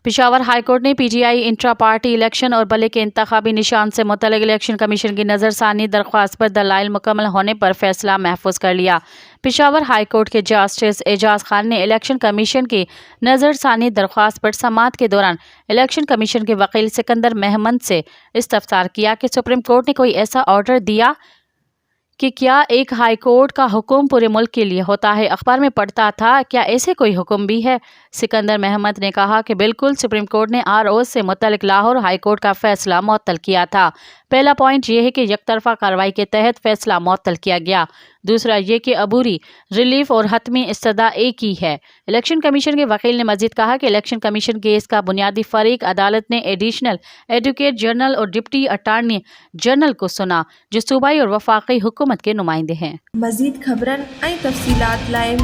Peshawar high court نے P T I intra party election اور بلے کے انتخابی نشان سے متعلق الیکشن کمیشن کی نظر ثانی درخواست پر دلائل مکمل ہونے پر فیصلہ محفوظ کر لیا۔ پشاور ہائی کورٹ کے جسٹس اعجاز خان نے الیکشن کمیشن کی نظر ثانی درخواست پر سماعت کے دوران الیکشن کمیشن کے وکیل سکندر مہمند سے استفسار کیا کہ سپریم کورٹ نے کوئی ایسا آرڈر دیا کہ کیا ایک ہائی کورٹ کا حکم پورے ملک کے لیے ہوتا ہے؟ اخبار میں پڑھتا تھا، کیا ایسے کوئی حکم بھی ہے؟ سکندر محمد نے کہا کہ بالکل، سپریم کورٹ نے آر او سے متعلق لاہور ہائی کورٹ کا فیصلہ معطل کیا تھا۔ پہلا پوائنٹ یہ ہے کہ یک طرفہ کارروائی کے تحت فیصلہ معطل کیا گیا۔ دوسرا یہ کہ عبوری ریلیف اور حتمی استدعا ایک ہی ہے۔ الیکشن کمیشن کے وکیل نے مزید کہا کہ الیکشن کمیشن کیس کا بنیادی فریق عدالت نے ایڈیشنل ایڈوکیٹ جنرل اور ڈپٹی اٹارنی جنرل کو سنا، جو صوبائی اور وفاقی حکومت کے نمائندے ہیں۔ مزید خبرن ۽ تفصيلات لاءِ